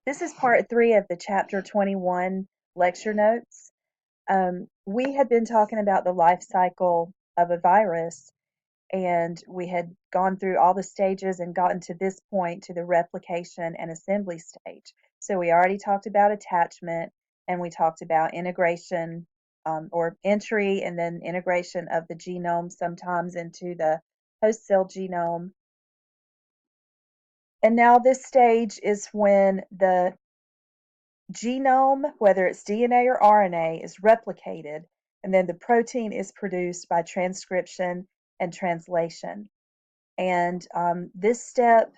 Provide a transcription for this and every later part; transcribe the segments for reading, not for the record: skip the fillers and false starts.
This is part 3 of the chapter 21 lecture notes. We had been talking about the life cycle of a virus, and we had gone through all the stages and gotten to this point, to the replication and assembly stage. So we already talked about attachment, and we talked about integration, or entry and then integration of the genome sometimes into the host cell genome. And now this stage is when the genome, whether it's DNA or RNA, is replicated, and then the protein is produced by transcription and translation. And this step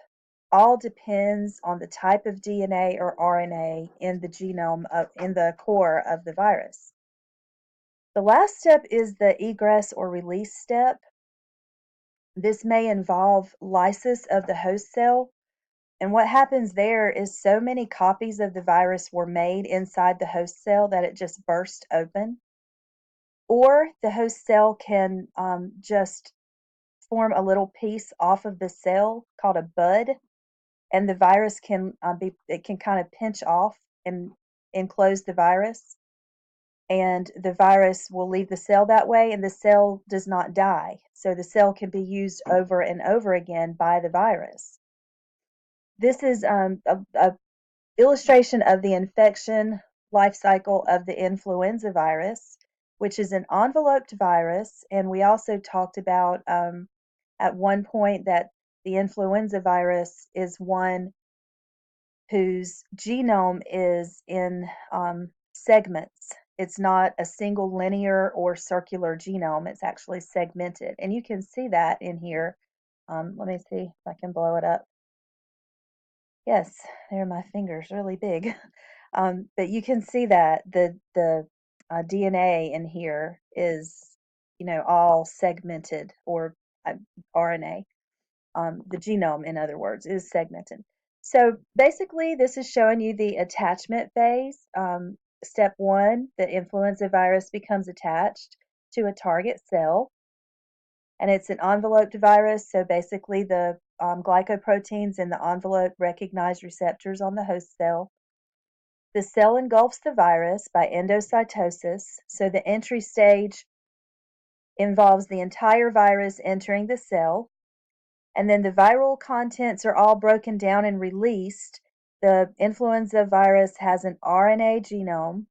all depends on the type of DNA or RNA in the genome in the core of the virus. The last step is the egress or release step. This may involve lysis of the host cell. And what happens there is so many copies of the virus were made inside the host cell that it just burst open. Or the host cell can just form a little piece off of the cell called a bud, and the virus can it can kind of pinch off and enclose the virus, and the virus will leave the cell that way, and the cell does not die. So the cell can be used over and over again by the virus. This is a illustration of the infection life cycle of the influenza virus, which is an enveloped virus. And we also talked about at one point that the influenza virus is one whose genome is in segments. It's not a single linear or circular genome, it's actually segmented. And you can see that in here. Let me see if I can blow it up. Yes, there are my fingers, really big. But you can see that the DNA in here is, all segmented, or RNA. The genome, in other words, is segmented. So basically, this is showing you the attachment phase. Step 1, the influenza virus becomes attached to a target cell, and it's an enveloped virus. So basically, the glycoproteins in the envelope recognize receptors on the host cell. The cell engulfs the virus by endocytosis, so the entry stage involves the entire virus entering the cell, and then the viral contents are all broken down and released. The influenza virus has an RNA genome,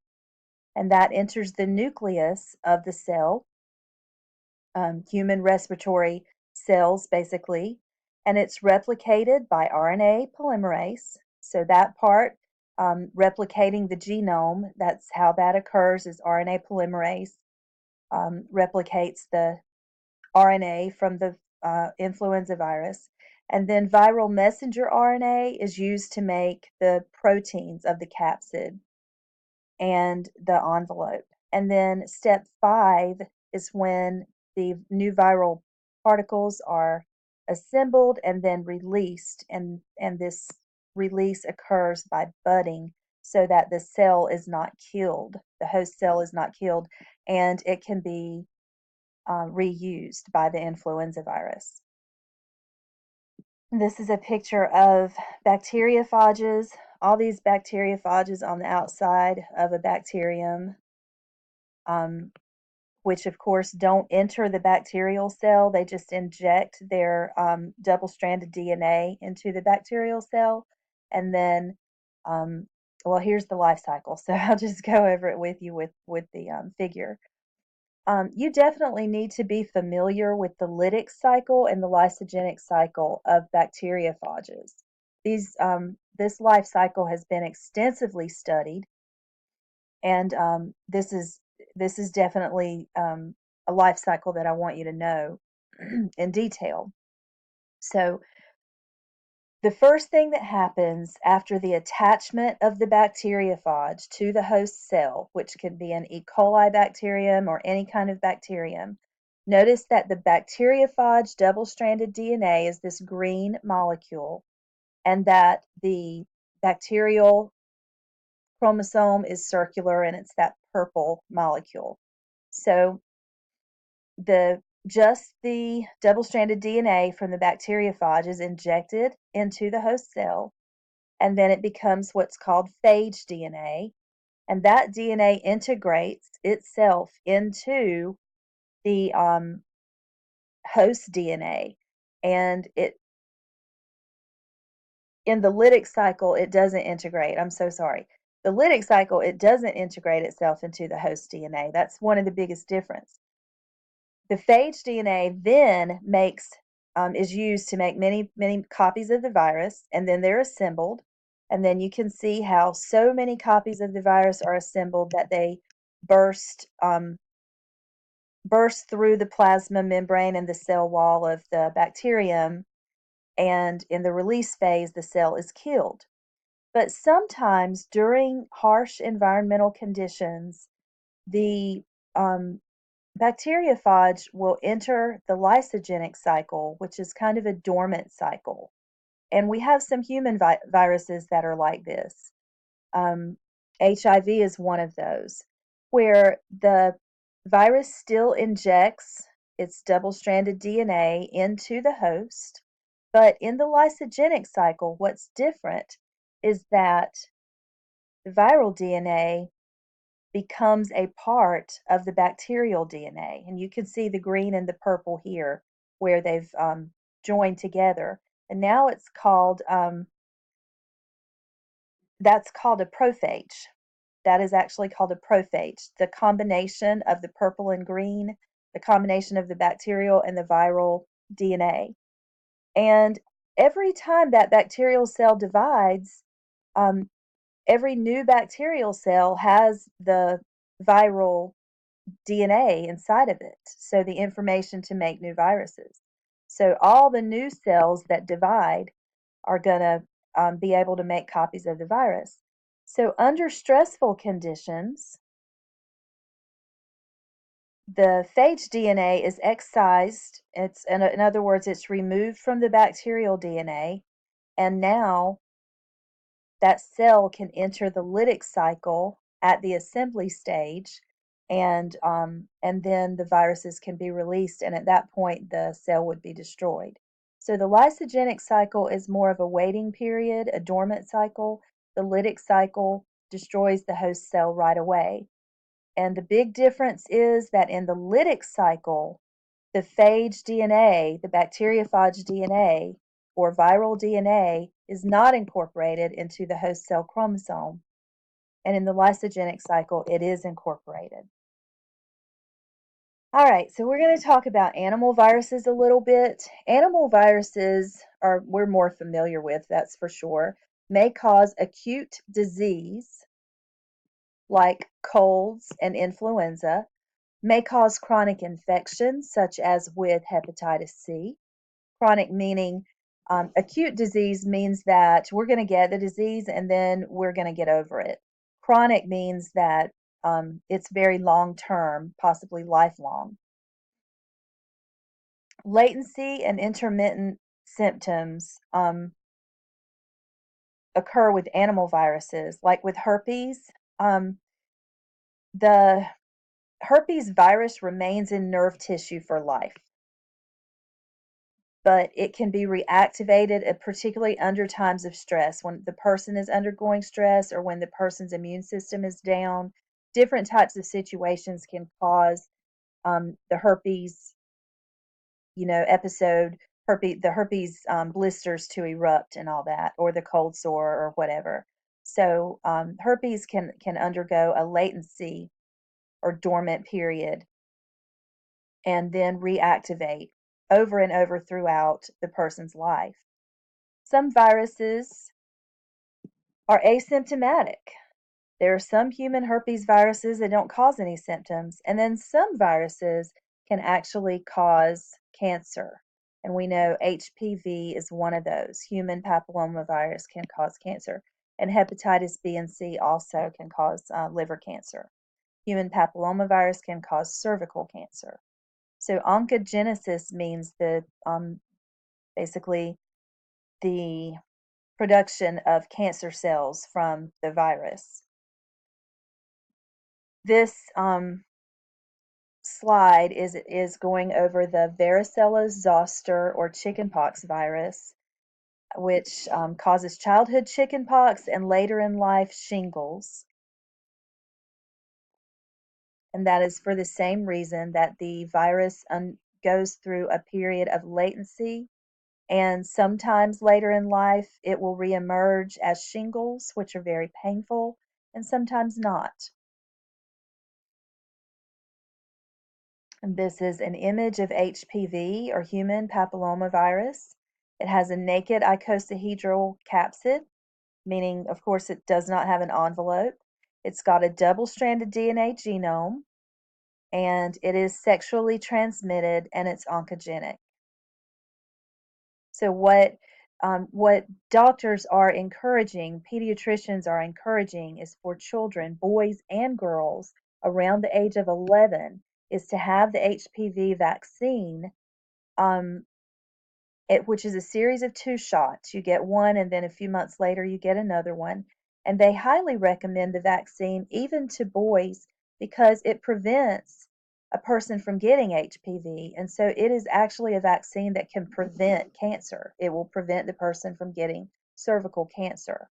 and that enters the nucleus of the cell, human respiratory cells basically, and it's replicated by RNA polymerase. So that part, replicating the genome, that's how that occurs, is RNA polymerase replicates the RNA from the influenza virus. And then viral messenger RNA is used to make the proteins of the capsid and the envelope. And then step 5 is when the new viral particles are assembled and then released, and this release occurs by budding, so that the cell is not killed, the host cell is not killed, and it can be reused by the influenza virus. This is a picture of bacteriophages, all these bacteriophages on the outside of a bacterium, which of course don't enter the bacterial cell. They just inject their double-stranded DNA into the bacterial cell. And then, well, here's the life cycle. So I'll just go over it with you with the figure. You definitely need to be familiar with the lytic cycle and the lysogenic cycle of bacteriophages. This life cycle has been extensively studied, and this is definitely a life cycle that I want you to know in detail. So the first thing that happens after the attachment of the bacteriophage to the host cell, which can be an E. coli bacterium or any kind of bacterium, notice that the bacteriophage double-stranded DNA is this green molecule, and that the bacterial chromosome is circular and it's that purple molecule. So just the double-stranded DNA from the bacteriophage is injected into the host cell, and then it becomes what's called phage DNA, and that DNA integrates itself into the host DNA, and it in the lytic cycle it doesn't integrate. I'm so sorry. The lytic cycle, it doesn't integrate itself into the host DNA. That's one of the biggest difference. The phage DNA then is used to make many copies of the virus, and then they're assembled. And then you can see how so many copies of the virus are assembled that they burst through the plasma membrane and the cell wall of the bacterium. And in the release phase, the cell is killed. But sometimes during harsh environmental conditions, the bacteriophage will enter the lysogenic cycle, which is kind of a dormant cycle. And we have some human viruses that are like this. HIV is one of those, where the virus still injects its double-stranded DNA into the host, but in the lysogenic cycle, what's different is that the viral DNA becomes a part of the bacterial DNA. And you can see the green and the purple here where they've joined together. And now that's called a prophage. That is actually called a prophage. The combination of the purple and green, the combination of the bacterial and the viral DNA. And every time that bacterial cell divides, um, every new bacterial cell has the viral DNA inside of it, so the information to make new viruses. So all the new cells that divide are going to be able to make copies of the virus. So under stressful conditions, the phage DNA is excised. In other words, it's removed from the bacterial DNA, and now that cell can enter the lytic cycle at the assembly stage, and then the viruses can be released, and at that point the cell would be destroyed. So the lysogenic cycle is more of a waiting period, a dormant cycle. The lytic cycle destroys the host cell right away. And the big difference is that in the lytic cycle, the phage DNA, the bacteriophage DNA, or viral DNA, is not incorporated into the host cell chromosome. And in the lysogenic cycle, it is incorporated. All right, so we're going to talk about animal viruses a little bit. Animal viruses we're more familiar with, that's for sure, may cause acute disease like colds and influenza, may cause chronic infections such as with hepatitis C. Chronic meaning acute disease means that we're going to get the disease and then we're going to get over it. Chronic means that it's very long term, possibly lifelong. Latency and intermittent symptoms occur with animal viruses, like with herpes. The herpes virus remains in nerve tissue for life, but it can be reactivated, particularly under times of stress, when the person is undergoing stress or when the person's immune system is down. Different types of situations can cause the herpes, episode, the herpes blisters to erupt and all that, or the cold sore or whatever. So herpes can undergo a latency or dormant period and then reactivate over and over throughout the person's life. Some viruses are asymptomatic. There are some human herpes viruses that don't cause any symptoms, and then some viruses can actually cause cancer. And we know HPV is one of those. Human papillomavirus can cause cancer, and hepatitis B and C also can cause liver cancer. Human papillomavirus can cause cervical cancer. So oncogenesis means basically the production of cancer cells from the virus. This slide is going over the varicella zoster or chickenpox virus. which causes childhood chickenpox and later in life shingles. And that is for the same reason that the virus goes through a period of latency, and sometimes later in life it will reemerge as shingles, which are very painful, and sometimes not. And this is an image of HPV, or human papillomavirus. It has a naked icosahedral capsid, meaning, of course, it does not have an envelope. It's got a double-stranded DNA genome, and it is sexually transmitted, and it's oncogenic. So what doctors are encouraging, pediatricians are encouraging, is for children, boys and girls, around the age of 11, is to have the HPV vaccine, um, which is a series of 2 shots. You get one, and then a few months later, you get another one. And they highly recommend the vaccine even to boys because it prevents a person from getting HPV. And so it is actually a vaccine that can prevent cancer. It will prevent the person from getting cervical cancer.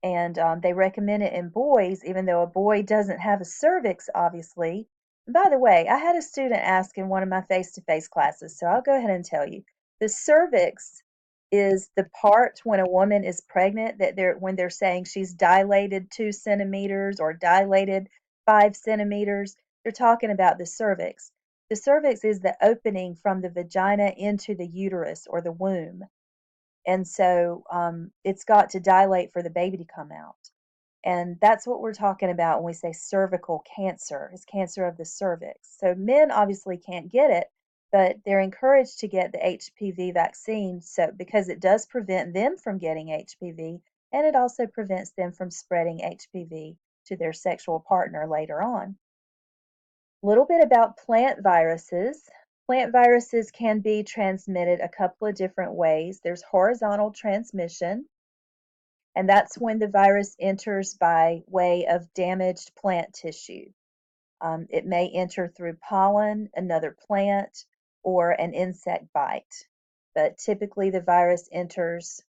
And they recommend it in boys, even though a boy doesn't have a cervix, obviously. And by the way, I had a student ask in one of my face-to-face classes, so I'll go ahead and tell you. The cervix is the part when a woman is pregnant that when they're saying she's dilated 2 centimeters or dilated 5 centimeters, they're talking about the cervix. The cervix is the opening from the vagina into the uterus or the womb. And so it's got to dilate for the baby to come out. And that's what we're talking about when we say cervical cancer, is cancer of the cervix. So men obviously can't get it, but they're encouraged to get the HPV vaccine because it does prevent them from getting HPV, and it also prevents them from spreading HPV to their sexual partner later on. A little bit about plant viruses. Plant viruses can be transmitted a couple of different ways. There's horizontal transmission, and that's when the virus enters by way of damaged plant tissue. It may enter through pollen, another plant, or an insect bite, but typically the virus enters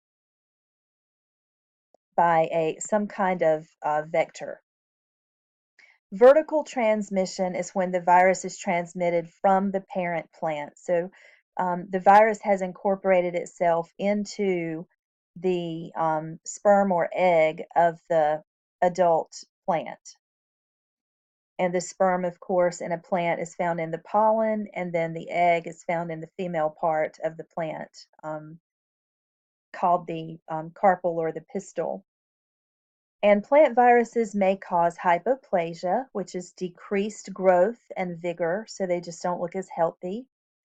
by some kind of vector. Vertical transmission is when the virus is transmitted from the parent plant. So the virus has incorporated itself into the sperm or egg of the adult plant. And the sperm, of course, in a plant is found in the pollen, and then the egg is found in the female part of the plant, called the carpel or the pistil. And plant viruses may cause hypoplasia, which is decreased growth and vigor, so they just don't look as healthy,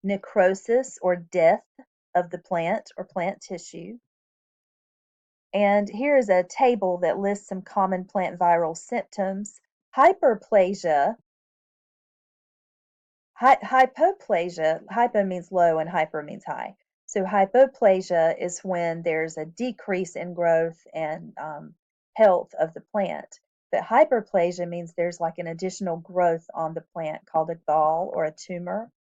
necrosis or death of the plant or plant tissue. And here is a table that lists some common plant viral symptoms. Hyperplasia, hypoplasia, hypo means low and hyper means high. So hypoplasia is when there's a decrease in growth and health of the plant. But hyperplasia means there's like an additional growth on the plant called a gall or a tumor.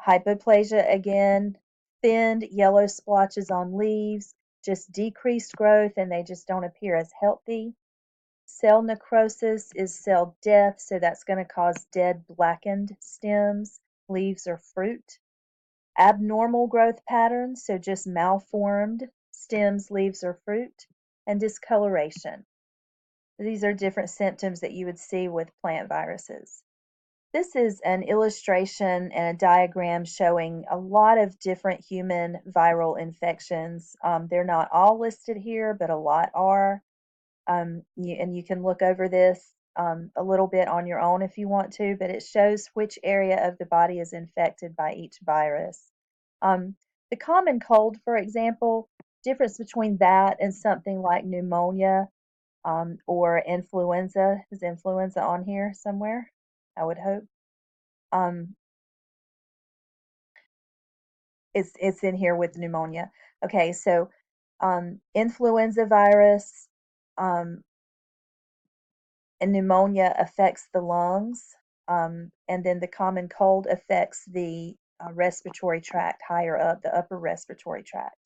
Hypoplasia, again, thinned yellow splotches on leaves, just decreased growth, and they just don't appear as healthy. Cell necrosis is cell death, so that's going to cause dead, blackened stems, leaves, or fruit. Abnormal growth patterns, so just malformed stems, leaves, or fruit. And discoloration. These are different symptoms that you would see with plant viruses. This is an illustration and a diagram showing a lot of different human viral infections. They're not all listed here, but a lot are. And you can look over this a little bit on your own if you want to, but it shows which area of the body is infected by each virus. The common cold, for example, difference between that and something like pneumonia or influenza. Is influenza on here somewhere? I would hope. Um, it's in here with pneumonia. Okay, so influenza virus um, and pneumonia affects the lungs, and then the common cold affects the respiratory tract higher up, the upper respiratory tract.